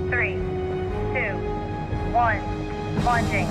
3, 2, 1, launching.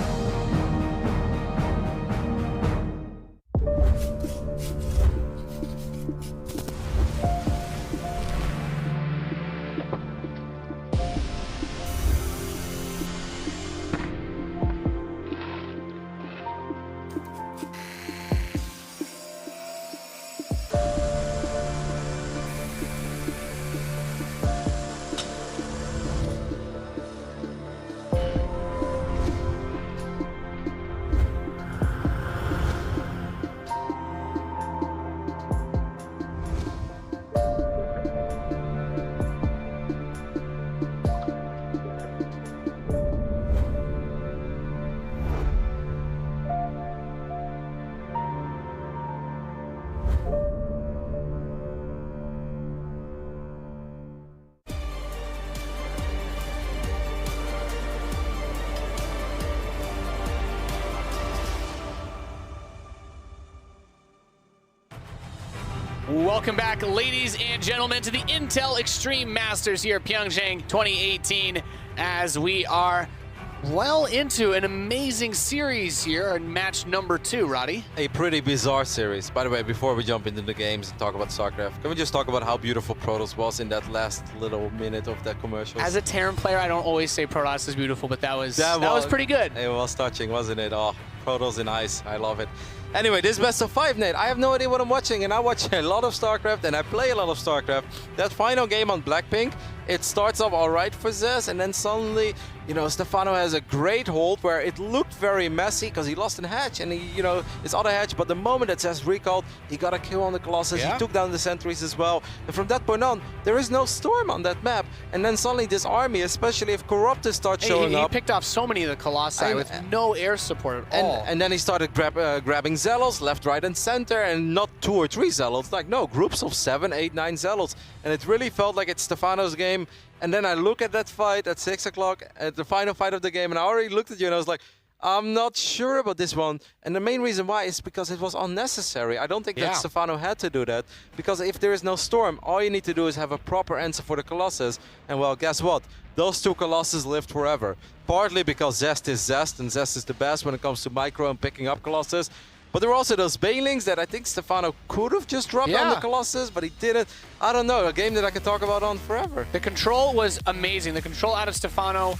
Welcome back, ladies and gentlemen, to the Intel Extreme Masters here at PyeongChang 2018, as we are well into an amazing series here in match number 2, Roddy. A pretty bizarre series. By the way, before we jump into the games and talk about StarCraft, can we just talk about how beautiful Protoss was in that last little minute of that commercial? As a Terran player, I don't always say Protoss is beautiful, but that was pretty good. It was touching, wasn't it? Oh, Protoss in ice. I love it. Anyway, this best of 5, Nate. I have no idea what I'm watching, and I watch a lot of StarCraft, and I play a lot of StarCraft. That final game on Blackpink, it starts off all right for Zest, and then suddenly, you know, Stephano has a great hold where it looked very messy because he lost a hatch, and he, you know, his other hatch. But the moment that Zest recalled, he got a kill on the Colossus. Yeah. He took down the sentries as well. And from that point on, there is no storm on that map. And then suddenly this army, especially if Corruptors start showing up. He picked off so many of the Colossi with no air support at all. And then he started grabbing Zealots left, right, and center, and not 2 or 3 Zealots. Like, no, groups of 7, 8, 9 Zealots. And it really felt like it's Stephano's game. And then I look at that fight at 6 o'clock, at the final fight of the game, and I already looked at you and I was like, I'm not sure about this one. And the main reason why is because it was unnecessary. I don't think that Stephano had to do that. Because if there is no storm, all you need to do is have a proper answer for the Colossus. And well, guess what? Those 2 Colossus lived forever. Partly because Zest is Zest, and Zest is the best when it comes to micro and picking up Colossus. But there were also those Banelings that I think Stephano could have just dropped on the Colossus, but he didn't. I don't know, a game that I could talk about on forever. The control was amazing. The control out of Stephano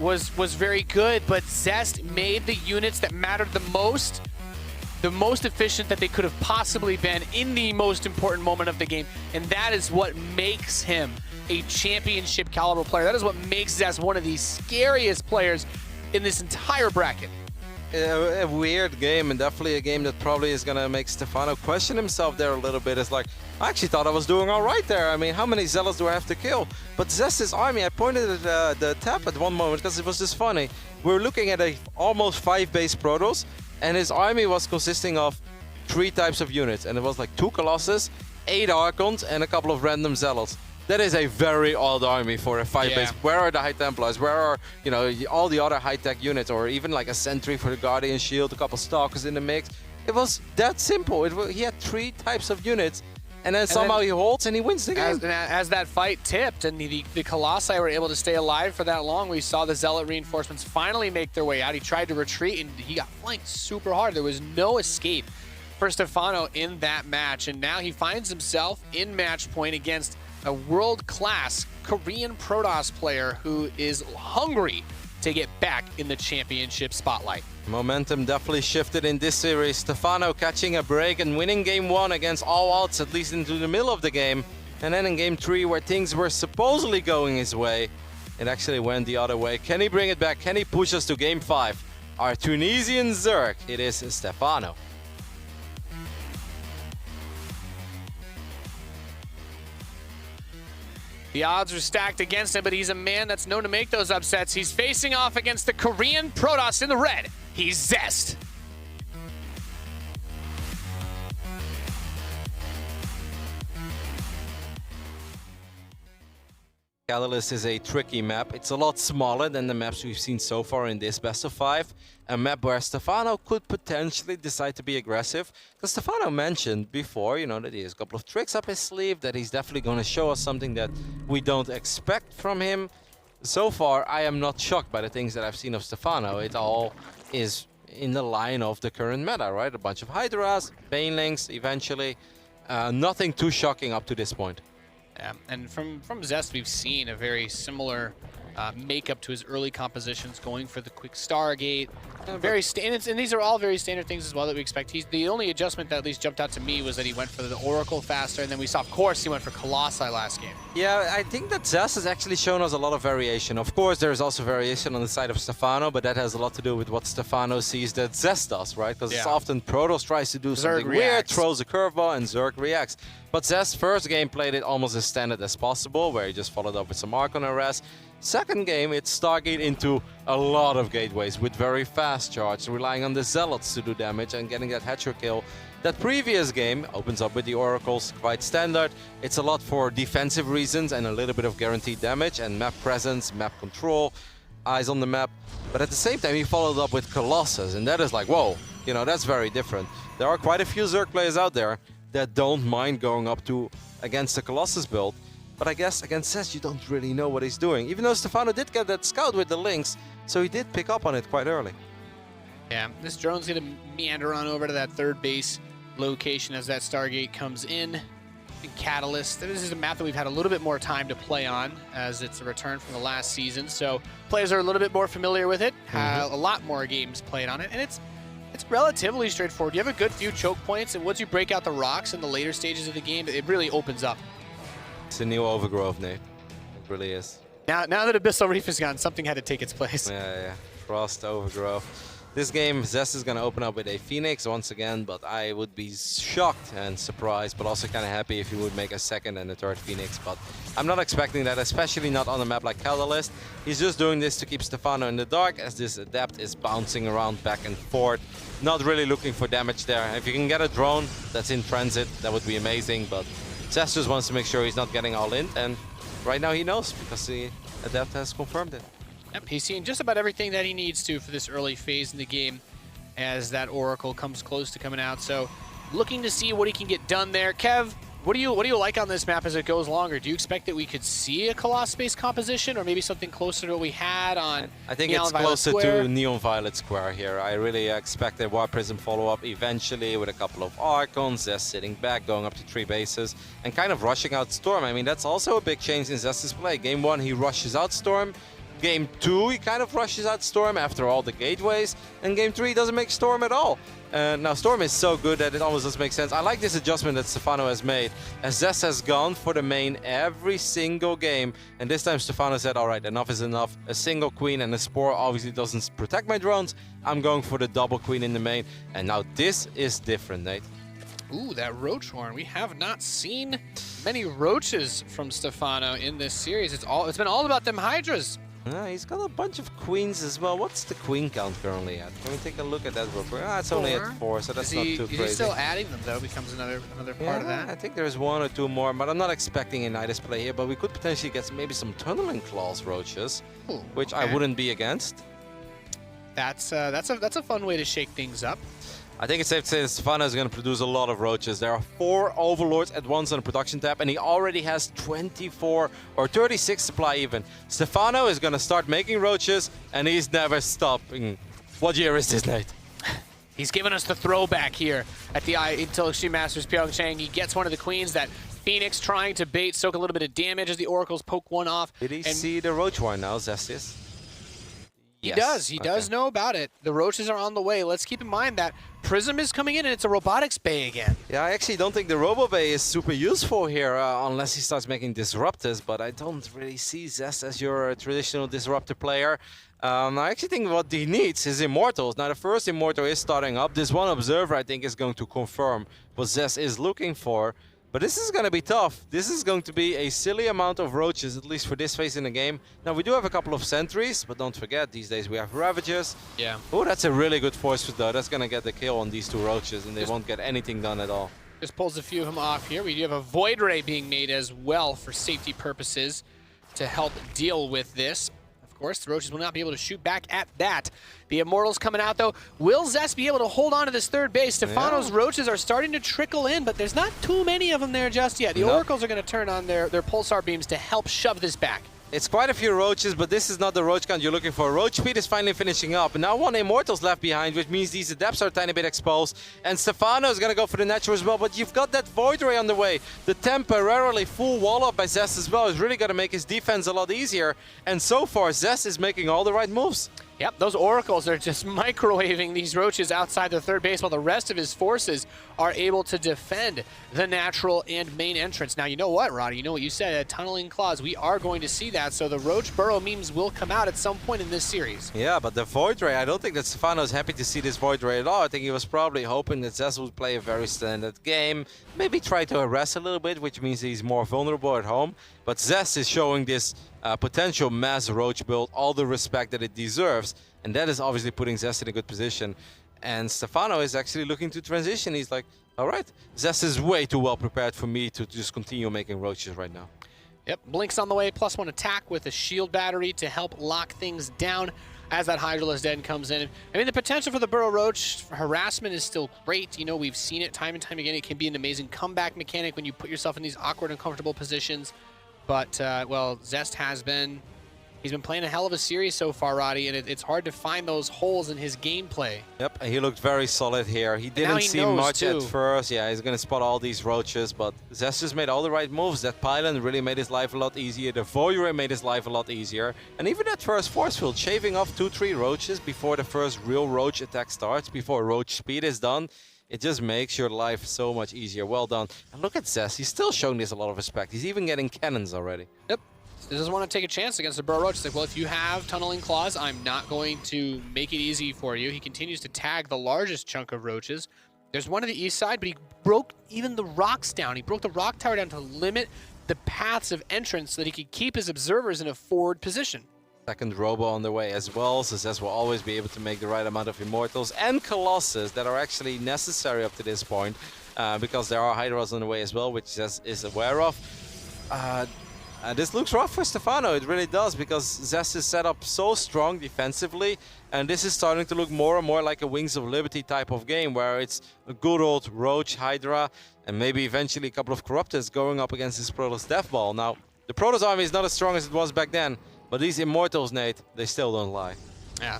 was very good, but Zest made the units that mattered the most efficient that they could have possibly been in the most important moment of the game. And that is what makes him a championship caliber player. That is what makes Zest one of the scariest players in this entire bracket. A weird game, and definitely a game that probably is going to make Stephano question himself there a little bit. It's like, I actually thought I was doing all right there. I mean, how many Zealots do I have to kill? But Zest's army, I pointed at the tab at one moment because it was just funny. We were looking at a almost 5 base Protoss, and his army was consisting of 3 types of units. And it was like 2 Colossus, 8 Archons, and a couple of random Zealots. That is a very odd army for a 5 base. Where are the High Templars? Where are, you know, all the other high-tech units? Or even like a Sentry for the Guardian Shield, a couple Stalkers in the mix. It was that simple. He had 3 types of units, and then somehow he holds and he wins the game. As that fight tipped and the Colossi were able to stay alive for that long, we saw the Zealot reinforcements finally make their way out. He tried to retreat and he got flanked super hard. There was no escape for Stephano in that match, and now he finds himself in match point against a world-class Korean Protoss player who is hungry to get back in the championship spotlight. Momentum definitely shifted in this series. Stephano catching a break and winning game 1 against all odds, at least into the middle of the game. And then in game 3, where things were supposedly going his way, it actually went the other way. Can he bring it back? Can he push us to game 5? Our Tunisian Zerg, it is Stephano. The odds are stacked against him, but he's a man that's known to make those upsets. He's facing off against the Korean Protoss in the red. He's Zest. Catalyst is a tricky map. It's a lot smaller than the maps we've seen so far in this best of 5. A map where Stephano could potentially decide to be aggressive. Because Stephano mentioned before, you know, that he has a couple of tricks up his sleeve, that he's definitely going to show us something that we don't expect from him. so far, I am not shocked by the things that I've seen of Stephano. It all is in the line of the current meta, right? A bunch of Hydras, Banelings, eventually. Nothing too shocking up to this point. Yeah, and from Zest, we've seen a very similar makeup to his early compositions, going for the quick Stargate. And these are all very standard things as well that we expect. The only adjustment that at least jumped out to me was that he went for the Oracle faster, and then we saw, of course, he went for Colossi last game. Yeah, I think that Zest has actually shown us a lot of variation. Of course, there's also variation on the side of Stephano, but that has a lot to do with what Stephano sees that Zest does, right? Because it's often Protoss tries to do something weird, throws a curveball, and Zerg reacts. But Zest first game played it almost as standard as possible, where he just followed up with some Archon arrest. Second game, it's Stargate into a lot of gateways with very fast charge, relying on the Zealots to do damage and getting that Hatcher kill. That previous game opens up with the Oracles, quite standard. It's a lot for defensive reasons and a little bit of guaranteed damage and map presence, map control, eyes on the map. But at the same time, he followed up with Colossus, and that is like, whoa, you know, that's very different. There are quite a few Zerg players out there that don't mind going up to against the Colossus build. But I guess against Zest, you don't really know what he's doing. Even though Stephano did get that scout with the Lynx, so he did pick up on it quite early. Yeah, this drone's going to meander on over to that third base location as that Stargate comes in. The Catalyst. This is a map that we've had a little bit more time to play on, as it's a return from the last season. So players are a little bit more familiar with it, have a lot more games played on it, and it's relatively straightforward. You have a good few choke points, and once you break out the rocks in the later stages of the game, it really opens up. It's a new overgrowth, Nate. It really is. Now that Abyssal Reef is gone, something had to take its place. Yeah. Frost overgrowth. This game, Zest is going to open up with a Phoenix once again, but I would be shocked and surprised, but also kind of happy if he would make a second and a third Phoenix. But I'm not expecting that, especially not on a map like Catalyst. He's just doing this to keep Stephano in the dark, as this Adept is bouncing around back and forth. Not really looking for damage there. If you can get a drone that's in transit, that would be amazing, but Zest just wants to make sure he's not getting all in, and right now he knows, because the Adept has confirmed it. Yep, he's seeing just about everything that he needs to for this early phase in the game as that Oracle comes close to coming out. So looking to see what he can get done there. Kev, what do you like on this map as it goes longer? Do you expect that we could see a Colossus-based composition, or maybe something closer to what we had on I think Neon it's Violet closer Square? to Neon Violet Square here. I really expect a War Prism follow-up eventually with a couple of Archons, Zest sitting back, going up to 3 bases, and kind of rushing out Storm. I mean, that's also a big change in Zest's play. Game 1, he rushes out Storm. Game 2, he kind of rushes out Storm after all the gateways. And Game 3, he doesn't make Storm at all. Now, Storm is so good that it almost doesn't make sense. I like this adjustment that Stephano has made, as Zest has gone for the main every single game. And this time, Stephano said, all right, enough is enough. A single Queen and a Spore obviously doesn't protect my drones. I'm going for the double Queen in the main. And now this is different, Nate. Ooh, that Roach Horn. We have not seen many Roaches from Stephano in this series. It's been all about them Hydras. He's got a bunch of queens as well. What's the queen count currently at? Can we take a look at that real quick? It's only at 4, so that's not too crazy. Is he still adding them, though? Becomes another part of that? I think there's 1 or 2 more, but I'm not expecting a Nidus play here, but we could potentially get maybe some Tunneling Claws Roaches, which I wouldn't be against. That's a fun way to shake things up. I think it's safe to say that Stephano is going to produce a lot of Roaches. There are 4 Overlords at once on the production tab, and he already has 24 or 36 supply even. Stephano is going to start making Roaches, and he's never stopping. What year is this, Nate? He's given us the throwback here at the Intel Extreme Masters PyeongChang. He gets one of the queens, that Phoenix trying to bait, soak a little bit of damage as the Oracles poke one off. Did he see the Roach War now, Zestis? He does. He does know about it. The Roaches are on the way. Let's keep in mind that Prism is coming in, and it's a robotics bay again. Yeah, I actually don't think the Robo Bay is super useful here unless he starts making disruptors, but I don't really see Zest as your traditional disruptor player. I actually think what he needs is Immortals. Now, the first Immortal is starting up. This one Observer, I think, is going to confirm what Zest is looking for. But this is going to be tough. This is going to be a silly amount of Roaches, at least for this phase in the game. Now, we do have a couple of Sentries, but don't forget, these days we have Ravagers. Yeah. Oh, that's a really good force fit, though. That's going to get the kill on these 2 Roaches, and they won't get anything done at all. Just pulls a few of them off here. We do have a Void Ray being made as well for safety purposes to help deal with this. Of course, the Roaches will not be able to shoot back at that. The Immortals coming out, though. Will Zest be able to hold on to this third base? Stephano's Roaches are starting to trickle in, but there's not too many of them there just yet. The Oracles are going to turn on their Pulsar beams to help shove this back. It's quite a few roaches, but this is not the roach count you're looking for. Roach speed is finally finishing up. And now one Immortal's left behind, which means these adepts are a tiny bit exposed. And Stephano is going to go for the natural as well, but you've got that Void Ray on the way. The temporarily full wall up by Zest as well is really going to make his defense a lot easier. And so far, Zest is making all the right moves. Yep, those oracles are just microwaving these roaches outside the third base while the rest of his forces are able to defend the natural and main entrance. Now, you know what, Roddy? You know what you said, tunneling claws. We are going to see that, so the roach burrow memes will come out at some point in this series. Yeah, but the Void Ray, I don't think that Stephano is happy to see this Void Ray at all. I think he was probably hoping that Zest would play a very standard game, maybe try to harass a little bit, which means he's more vulnerable at home. But Zest is showing this potential mass roach build all the respect that it deserves, and that is obviously putting Zest in a good position. And Stephano is actually looking to transition. He's like, all right, Zest is way too well prepared for me to just continue making roaches right now. Yep, Blink's on the way, +1 attack with a shield battery to help lock things down as that Hydralisk Den comes in. I mean, the potential for the Burrow Roach harassment is still great. You know, we've seen it time and time again. It can be an amazing comeback mechanic when you put yourself in these awkward, uncomfortable positions. But, well, Zest has been... He's been playing a hell of a series so far, Roddy, and it's hard to find those holes in his gameplay. Yep, he looked very solid here. He didn't see much at first. Yeah, he's going to spot all these roaches, but Zest just made all the right moves. That pylon really made his life a lot easier. The Void Ray made his life a lot easier. And even that first force field, shaving off 2-3 roaches before the first real roach attack starts, before roach speed is done, it just makes your life so much easier. Well done. And look at Zest. He's still showing this a lot of respect. He's even getting cannons already. Yep. He doesn't want to take a chance against the Burrow Roach. It's like, well, if you have tunneling claws, I'm not going to make it easy for you. He continues to tag the largest chunk of roaches. There's one to the east side, but he broke even the rocks down. He broke the rock tower down to limit the paths of entrance so that he could keep his observers in a forward position. Second Robo on the way as well, so Zest will always be able to make the right amount of Immortals and Colossus that are actually necessary up to this point, because there are Hydras on the way as well, which Zest is aware of. This looks rough for Stephano, it really does, because Zest is set up so strong defensively, and this is starting to look more and more like a Wings of Liberty type of game, where it's a good old Roach, Hydra, and maybe eventually a couple of Corruptors going up against this Protoss Death Ball. Now, the Protoss army is not as strong as it was back then, but these Immortals, Nate, they still don't lie. Yeah.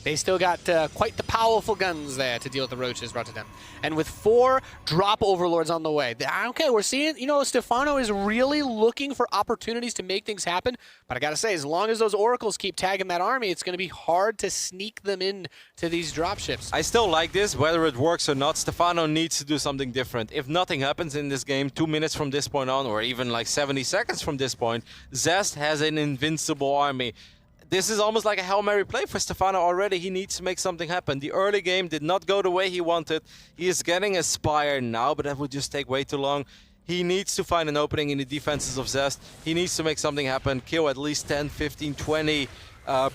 They still got quite the powerful guns there to deal with the roaches, Rotterdam. And with 4 drop overlords on the way. Okay, we're seeing, you know, Stephano is really looking for opportunities to make things happen. But I gotta say, as long as those oracles keep tagging that army, it's gonna be hard to sneak them in to these dropships. I still like this, whether it works or not. Stephano needs to do something different. If nothing happens in this game, 2 minutes from this point on, or even like 70 seconds from this point, Zest has an invincible army. This is almost like a Hail Mary play for Stephano already. He needs to make something happen. The early game did not go the way he wanted. He is getting a Spire now, but that would just take way too long. He needs to find an opening in the defenses of Zest. He needs to make something happen, kill at least 10, 15, 20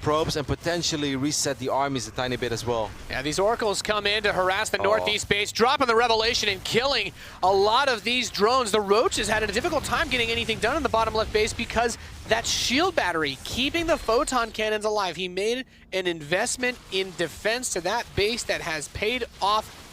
probes, and potentially reset the armies a tiny bit as well. Yeah, these oracles come in to harass the northeast base, dropping the Revelation and killing a lot of these drones. The Roaches had a difficult time getting anything done in the bottom left base because that shield battery keeping the photon cannons alive. He made an investment in defense to that base that has paid off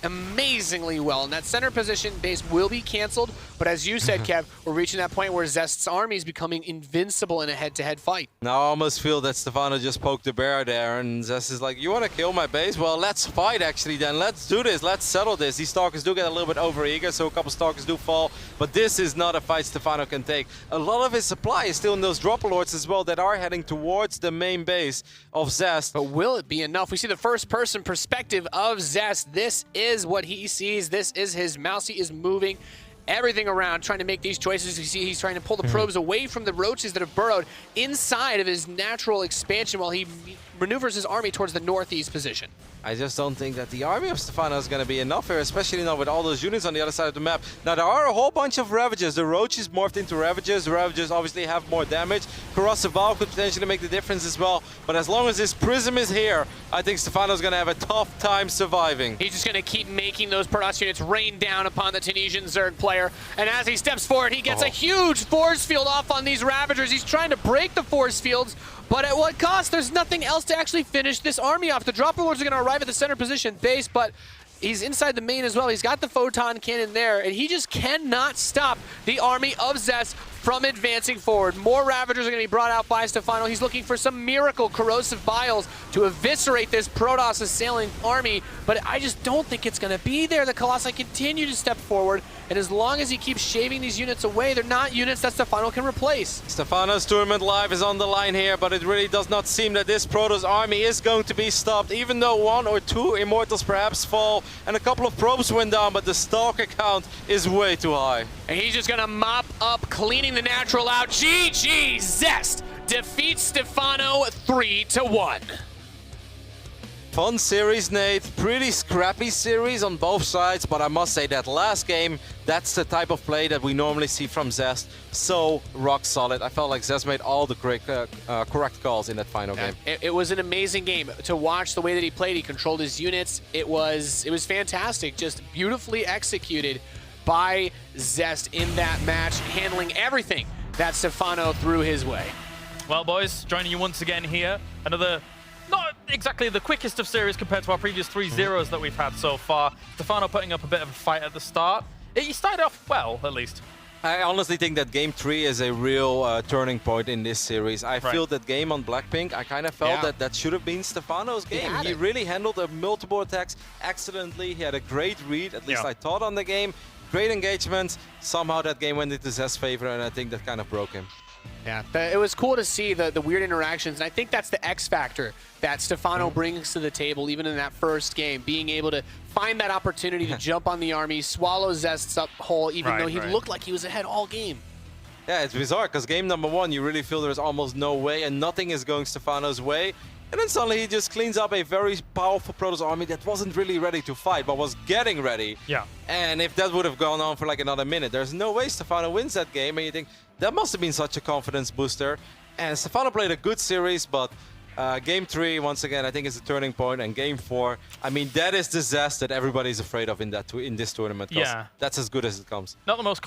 amazingly well. And that center position base will be canceled, but as you said, Kev, we're reaching that point where Zest's army is becoming invincible in a head-to-head fight. Now I almost feel that Stephano just poked the bear there, and Zest is like, you want to kill my base? Well, let's fight actually then. Let's do this. Let's settle this. These Stalkers do get a little bit overeager, so a couple Stalkers do fall, but this is not a fight Stephano can take. A lot of his supply is still in those Dropper Lords as well that are heading towards the main base of Zest. But will it be enough? We see the first-person perspective of Zest. This is what he sees. This is his mouse. He is moving everything around, trying to make these choices. You see he's trying to pull the probes away from the roaches that have burrowed inside of his natural expansion while he maneuvers his army towards the northeast position. I just don't think that the army of Stephano is going to be enough here, especially now with all those units on the other side of the map. Now, there are a whole bunch of Ravagers. The Roaches morphed into Ravagers. The Ravagers obviously have more damage. Corrosive Valve could potentially make the difference as well. But as long as this Prism is here, I think Stephano's going to have a tough time surviving. He's just going to keep making those Protoss units rain down upon the Tunisian Zerg player. And as he steps forward, he gets a huge force field off on these Ravagers. He's trying to break the force fields, but at what cost? There's nothing else to actually finish this army off. The Dropper Lords are going to arrive at the center position base, but he's inside the main as well. He's got the Photon Cannon there, and he just cannot stop the army of Zest from advancing forward. More Ravagers are going to be brought out by Stephano. He's looking for some miracle corrosive biles to eviscerate this Protoss assailing army, but I just don't think it's going to be there. The Colossi continue to step forward, and as long as he keeps shaving these units away, they're not units that Stephano can replace. Stephano's tournament life is on the line here, but it really does not seem that this Protoss army is going to be stopped, even though 1 or 2 Immortals perhaps fall and a couple of probes went down, but the Stalker count is way too high. And he's just gonna mop up, cleaning the natural out. GG, Zest defeats Stephano 3-1. Fun series, Nate. Pretty scrappy series on both sides, but I must say that last game, that's the type of play that we normally see from Zest. So rock solid. I felt like Zest made all the correct calls in that final game. It was an amazing game to watch the way that he played. He controlled his units. It was fantastic, just beautifully executed by Zest in that match, handling everything that Stephano threw his way. Well, boys, joining you once again here. Another, not exactly the quickest of series compared to our previous 3-0s that we've had so far. Stephano putting up a bit of a fight at the start. He started off well, at least. I honestly think that game 3 is a real turning point in this series. I feel that game on Blackpink, I kind of felt that should have been Stephano's game. He really handled the multiple attacks excellently. He had a great read, at least I thought, on the game. Great engagement. Somehow that game went into Zest's favor, and I think that kind of broke him. Yeah, it was cool to see the weird interactions, and I think that's the X factor that Stephano brings to the table, even in that first game, being able to find that opportunity to jump on the army, swallow Zest's up whole, even though he looked like he was ahead all game. Yeah, it's bizarre, because game number 1, you really feel there's almost no way, and nothing is going Stephano's way. And then suddenly he just cleans up a very powerful Protoss army that wasn't really ready to fight, but was getting ready. Yeah. And if that would have gone on for like another minute, there's no way Stephano wins that game. And you think, that must have been such a confidence booster. And Stephano played a good series, but game 3, once again, I think is a turning point. And game 4, I mean, that is the Zest that everybody's afraid of in this tournament. Yeah. That's as good as it comes. Not the most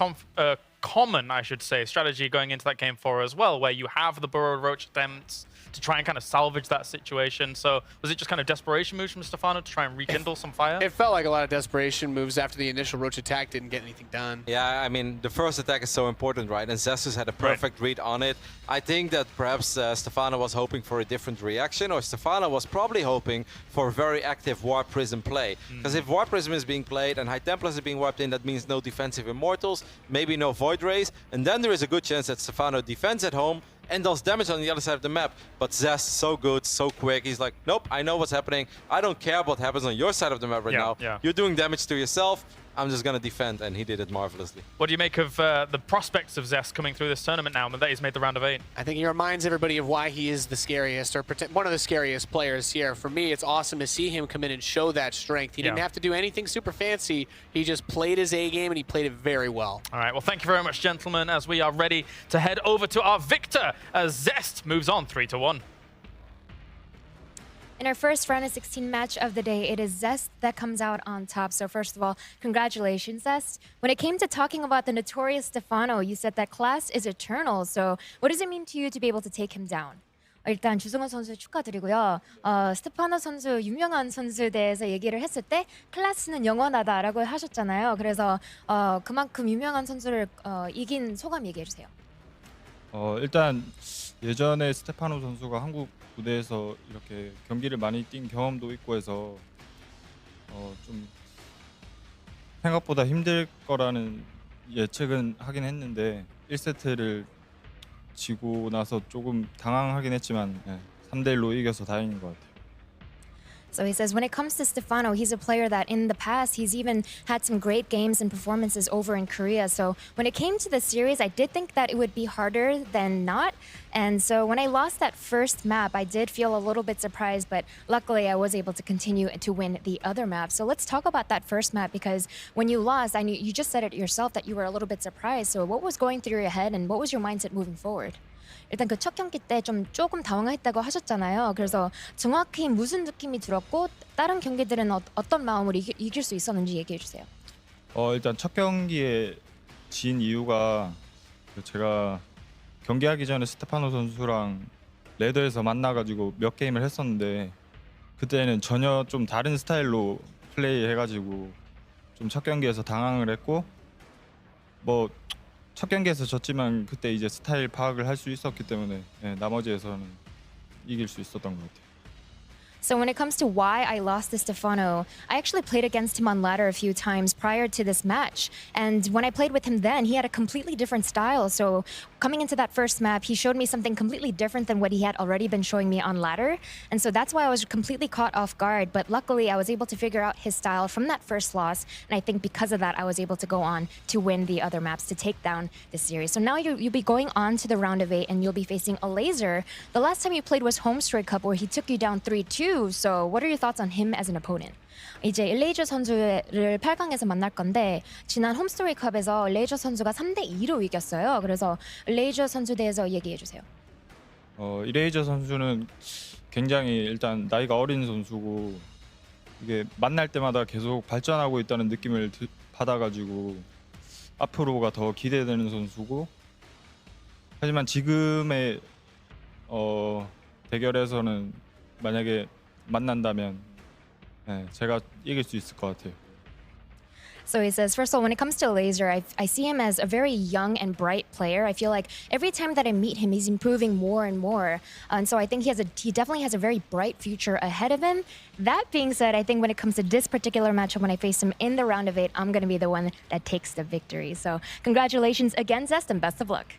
common, I should say, strategy going into that game 4 as well, where you have the burrowed roach attempts to try and kind of salvage that situation. So was it just kind of desperation moves from Stephano to try and rekindle some fire? It felt like a lot of desperation moves after the initial roach attack didn't get anything done. Yeah, I mean, the first attack is so important, right? And Zest has had a perfect read on it. I think that perhaps Stephano was hoping for a different reaction, or Stephano was probably hoping for a very active Warp Prism play. Because if Warp Prism is being played and High Templars are being wiped in, that means no defensive Immortals, maybe no Void Rays, and then there is a good chance that Stephano defends at home and does damage on the other side of the map. But Zest, so good, so quick. He's like, nope, I know what's happening. I don't care what happens on your side of the map right now. Yeah. You're doing damage to yourself. I'm just going to defend, and he did it marvelously. What do you make of the prospects of Zest coming through this tournament now, and that he's made the round of 8? I think he reminds everybody of why he is the scariest, or one of the scariest players here. For me, it's awesome to see him come in and show that strength. He didn't have to do anything super fancy. He just played his A game, and he played it very well. All right, well, thank you very much, gentlemen, as we are ready to head over to our victor, as Zest moves on 3-1. In our first round of 16 match of the day, it is Zest that comes out on top. So first of all, congratulations, Zest. When it came to talking about the notorious Stephano, you said that class is eternal. So what does it mean to you to be able to take him down? 일단 주승원 선수 축하드리고요. 스테파노 선수 유명한 선수에 대해서 얘기를 했을 때 클래스는 영원하다라고 하셨잖아요. 그래서 그만큼 유명한 선수를 이긴 소감 얘기해 주세요. 일단 예전에 스테파노 선수가 한국 무대에서 이렇게 경기를 많이 뛴 경험도 있고 해서 좀 생각보다 힘들 거라는 예측은 하긴 했는데 1세트를 지고 나서 조금 당황하긴 했지만 3대1로 이겨서 다행인 것 같아요. So he says when it comes to Stephano, he's a player that in the past, he's even had some great games and performances over in Korea. So when it came to the series, I did think that it would be harder than not. And so when I lost that first map, I did feel a little bit surprised, but luckily I was able to continue to win the other map. So let's talk about that first map, because when you lost, I knew you just said it yourself that you were a little bit surprised. So what was going through your head and what was your mindset moving forward? 일단 그 첫 경기 때 조금 당황했다고 하셨잖아요. 그래서 정확히 무슨 느낌이 들었고 다른 경기들은 어떤 마음으로 이길 수 있었는지 얘기해 주세요. 일단 첫 경기에 진 이유가 제가 경기하기 전에 스테파노 선수랑 레더에서 만나가지고 몇 게임을 했었는데 그때는 전혀 좀 다른 스타일로 플레이해가지고 좀 첫 경기에서 당황을 했고 뭐 첫 경기에서 졌지만 그때 이제 스타일 파악을 할 수 있었기 때문에 예, 나머지에서는 이길 수 있었던 것 같아요. So when it comes to why I lost to Stephano, I actually played against him on ladder a few times prior to this match. And when I played with him then, he had a completely different style. So coming into that first map, he showed me something completely different than what he had already been showing me on ladder. And so that's why I was completely caught off guard. But luckily, I was able to figure out his style from that first loss. And I think because of that, I was able to go on to win the other maps to take down the series. So now you'll be going on to the round of 8 and you'll be facing a Laser. The last time you played was Homestray Cup where he took you down 3-2. So what are your thoughts on him as an opponent? 이제 일레이저 선수를 8강에서 만날 건데 지난 홈스토리 컵에서 일레이저 선수가 3대2로 이겼어요. 그래서 일레이저 선수에 대해서 얘기해 주세요. 이레이저 선수는 굉장히 일단 나이가 어린 선수고 이게 만날 때마다 계속 발전하고 있다는 느낌을 받아가지고 앞으로가 더 기대되는 선수고 하지만 지금의 대결에서는 만약에 만난다면 제가 이길 수 있을 것 같아요. So he says, first of all, when it comes to Laser, I see him as a very young and bright player. I feel like every time that I meet him, he's improving more and more. And so I think he definitely has a very bright future ahead of him. That being said, I think when it comes to this particular matchup, when I face him in the round of 8, I'm going to be the one that takes the victory. So congratulations again, Zest, and best of luck.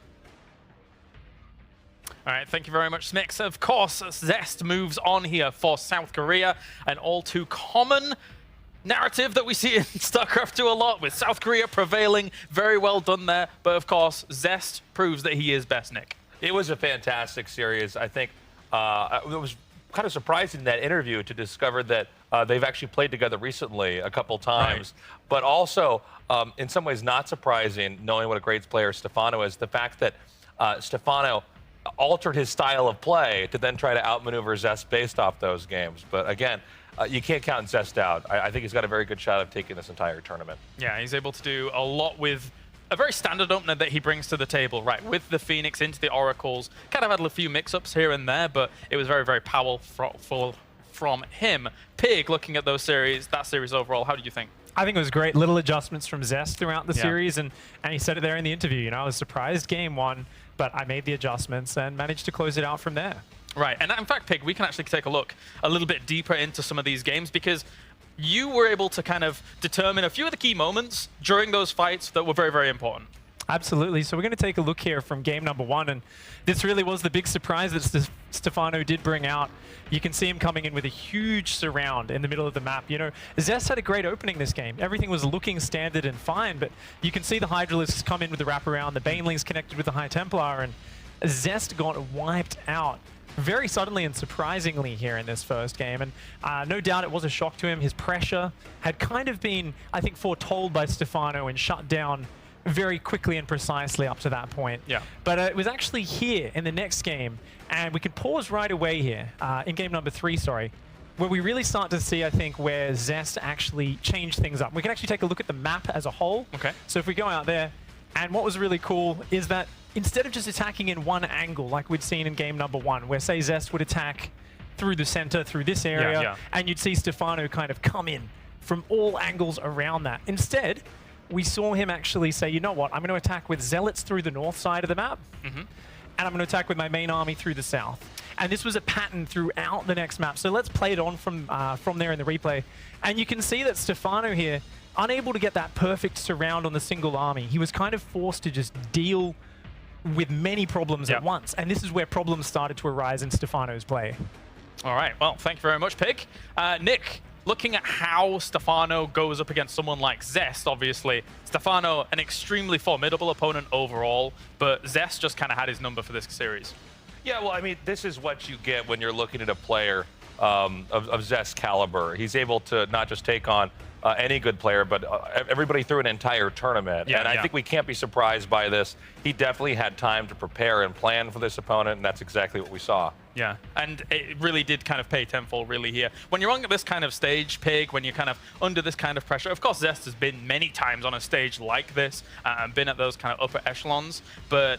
All right, thank you very much, Smix. Of course, Zest moves on here for South Korea, an all too common narrative that we see in StarCraft 2 a lot, with South Korea prevailing. Very well done there. But of course, Zest proves that he is best, Nick. It was a fantastic series. I think it was kind of surprising in that interview to discover that they've actually played together recently a couple times. Right. But also, in some ways not surprising, knowing what a great player Stephano is, the fact that Stephano altered his style of play to then try to outmaneuver Zest based off those games. But again, you can't count Zest out. I think he's got a very good shot of taking this entire tournament. Yeah, he's able to do a lot with a very standard opener that he brings to the table, right? With the Phoenix into the Oracles. Kind of had a few mix-ups here and there, but it was very, very powerful from him. Pig, looking at that series overall, how do you think? I think it was great. Little adjustments from Zest throughout the series, and he said it there in the interview. You know, I was surprised game 1, but I made the adjustments and managed to close it out from there. Right, and in fact, Pig, we can actually take a look a little bit deeper into some of these games because you were able to kind of determine a few of the key moments during those fights that were very, very important. Absolutely. So we're going to take a look here from game number 1, and this really was the big surprise that Stephano did bring out. You can see him coming in with a huge surround in the middle of the map. You know, Zest had a great opening this game. Everything was looking standard and fine, but you can see the Hydralisks come in with the wraparound, the Banelings connected with the High Templar, and Zest got wiped out very suddenly and surprisingly here in this first game. And no doubt it was a shock to him. His pressure had kind of been, I think, foretold by Stephano and shut down very quickly and precisely up to that point. Yeah. But it was actually here in the next game, and we can pause right away here, in game number 3, sorry, where we really start to see, I think, where Zest actually changed things up. We can actually take a look at the map as a whole. Okay. So if we go out there, and what was really cool is that instead of just attacking in one angle like we'd seen in game number 1, where, say, Zest would attack through the center, through this area, and you'd see Stephano kind of come in from all angles around that. Instead, we saw him actually say, you know what, I'm going to attack with Zealots through the north side of the map, and I'm going to attack with my main army through the south. And this was a pattern throughout the next map. So let's play it on from there in the replay. And you can see that Stephano here, unable to get that perfect surround on the single army, he was kind of forced to just deal with many problems at once. And this is where problems started to arise in Stephano's play. All right, well, thank you very much, Pig. Nick, looking at how Stephano goes up against someone like Zest, obviously, Stephano, an extremely formidable opponent overall, but Zest just kind of had his number for this series. Yeah, well, I mean, this is what you get when you're looking at a player of Zest's caliber. He's able to not just take on any good player, but everybody through an entire tournament. And I think we can't be surprised by this. He definitely had time to prepare and plan for this opponent, and that's exactly what we saw. Yeah, and it really did kind of pay tenfold, really, here. When you're on this kind of stage, Pig, when you're kind of under this kind of pressure, of course, Zest has been many times on a stage like this and been at those kind of upper echelons, but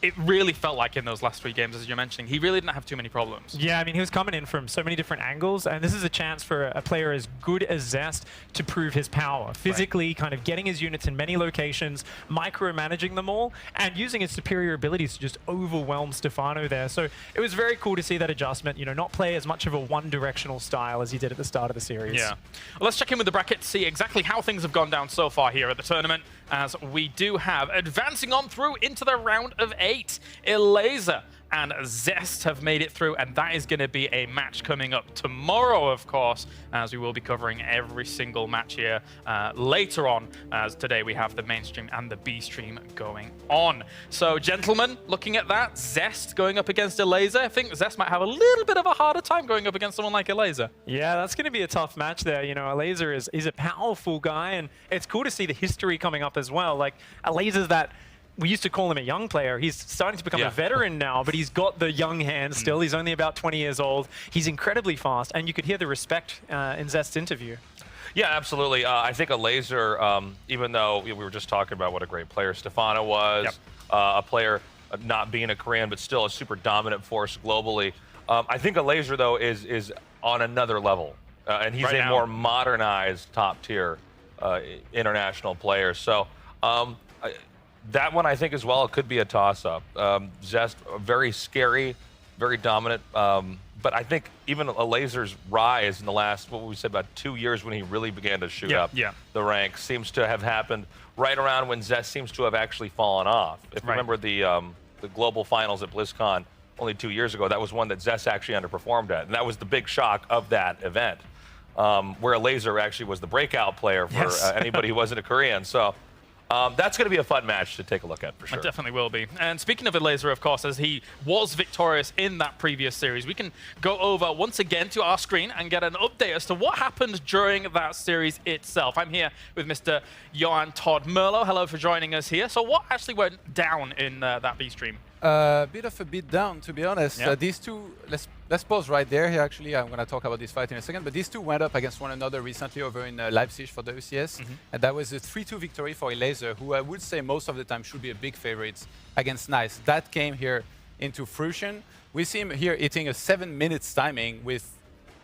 it really felt like in those last 3 games, as you're mentioning, he really didn't have too many problems. Yeah, I mean, he was coming in from so many different angles, and this is a chance for a player as good as Zest to prove his power. Physically, kind of getting his units in many locations, micromanaging them all, and using his superior abilities to just overwhelm Stephano there. So it was very cool to see that adjustment, you know, not play as much of a one-directional style as he did at the start of the series. Yeah. Well, let's check in with the bracket to see exactly how things have gone down so far here at the tournament, as we do have advancing on through into the round of 8. Elaser and Zest have made it through, and that is going to be a match coming up tomorrow, of course, as we will be covering every single match here later on, as today we have the mainstream and the B stream going on. So, gentlemen, looking at that, Zest going up against Elaser, I think Zest might have a little bit of a harder time going up against someone like Elaser. Yeah, that's going to be a tough match there. You know, Elaser is a powerful guy, and it's cool to see the history coming up as well. Like, Elaser's that... We used to call him a young player. He's starting to become a veteran now, but he's got the young hands still. He's only about 20 years old. He's incredibly fast, and you could hear the respect in Zest's interview. Yeah, absolutely. I think Elaser, even though we were just talking about what a great player Stephano was, a player not being a Korean, but still a super dominant force globally, I think Elaser, though, is on another level, and he's a more modernized top-tier international player. So that one, I think, as well, could be a toss-up. Zest, very scary, very dominant. But I think even Elaser's rise in the last, what we said, about 2 years when he really began to shoot up the ranks seems to have happened right around when Zest seems to have actually fallen off. If you remember the global finals at BlizzCon only 2 years ago, that was one that Zest actually underperformed at. And that was the big shock of that event, where Elaser actually was the breakout player for anybody who wasn't a Korean. So that's going to be a fun match to take a look at, for sure. It definitely will be. And speaking of Elaser, of course, as he was victorious in that previous series, we can go over once again to our screen and get an update as to what happened during that series itself. I'm here with Mr. Johan Todd Merlo. Hello for joining us here. So what actually went down in that B stream? A bit of a beat down, to be honest. These two, let's pause right there. Here, actually, I'm going to talk about this fight in a second. But these two went up against one another recently over in Leipzig for the WCS, and that was a 3-2 victory for Elaser, who I would say most of the time should be a big favorite against Nice. That came here into fruition. We see him here hitting a 7 minutes timing with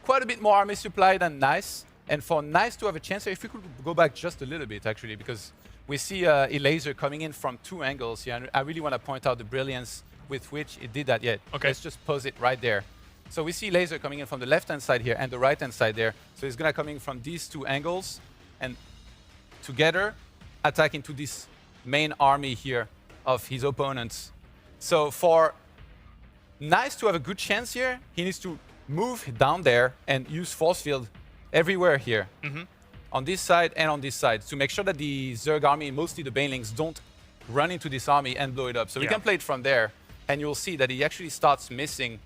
quite a bit more army supply than Nice, and for Nice to have a chance, if we could go back just a little bit, actually, because we see Elaser coming in from 2 angles here, and I really want to point out the brilliance with which it did that. Let's just pause it right there. So we see Elaser coming in from the left-hand side here and the right-hand side there. So he's going to come in from these 2 angles and together attack into this main army here of his opponents. So for Nice to have a good chance here, he needs to move down there and use force field everywhere here. On this side and on this side, to make sure that the Zerg army, mostly the Banelings, don't run into this army and blow it up. So we can play it from there, and you'll see that he actually starts missing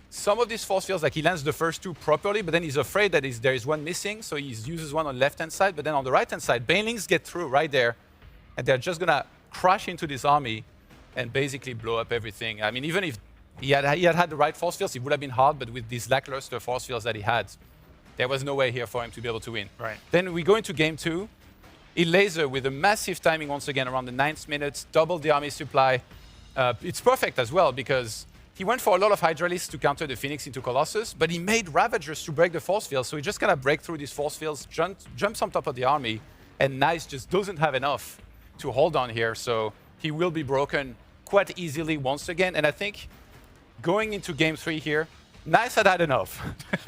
some of these force fields. Like, he lands the first 2 properly, but then he's afraid that there is one missing, so he uses one on the left-hand side. But then on the right-hand side, Banelings get through right there, and they're just going to crash into this army and basically blow up everything. I mean, even if he had the right force fields, it would have been hard, but with these lackluster force fields that he had, there was no way here for him to be able to win. Then we go into game 2. Elaser with a massive timing once again around the 9th minute, doubled the army supply. It's perfect as well because he went for a lot of Hydralisks to counter the Phoenix into Colossus, but he made Ravagers to break the force field. So he just kind of break through these force fields, jumps on top of the army, and Nice just doesn't have enough to hold on here. So he will be broken quite easily once again. And I think going into game 3 here, Nice had enough.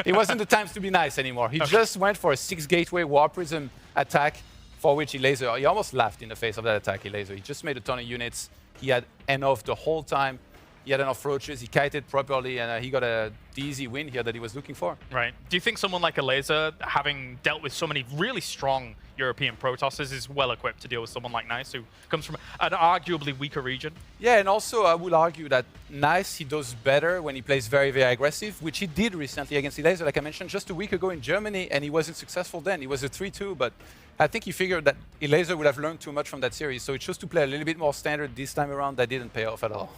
It wasn't the time to be nice anymore. He just went for a 6 gateway War Prism attack, for which Elaser, he almost laughed in the face of that attack, Elaser. He just made a ton of units. He had enough the whole time. He had enough roaches. He kited properly, and he got the easy win here that he was looking for. Right. Do you think someone like Elaser, having dealt with so many really strong European Protosses, is well equipped to deal with someone like Nice, who comes from an arguably weaker region? Yeah, and also I will argue that Nice, he does better when he plays very, very aggressive, which he did recently against Elaser, like I mentioned, just a week ago in Germany, and he wasn't successful then. He was a 3-2, but I think he figured that Elaser would have learned too much from that series, so he chose to play a little bit more standard this time around. That didn't pay off at all.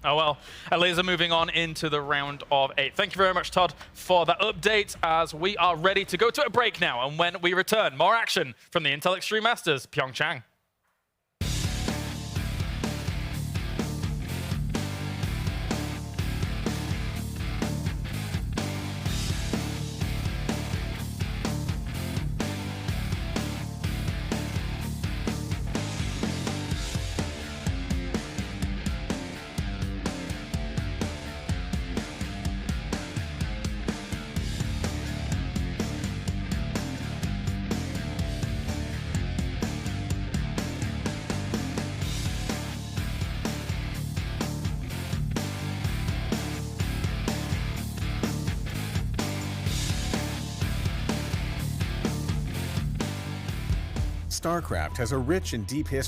Oh well, Elaser moving on into the round of 8. Thank you very much, Todd, for that update, as we are ready to go to a break now, and when we return, more action from the Intel Extreme Masters, PyeongChang. StarCraft has a rich and deep history.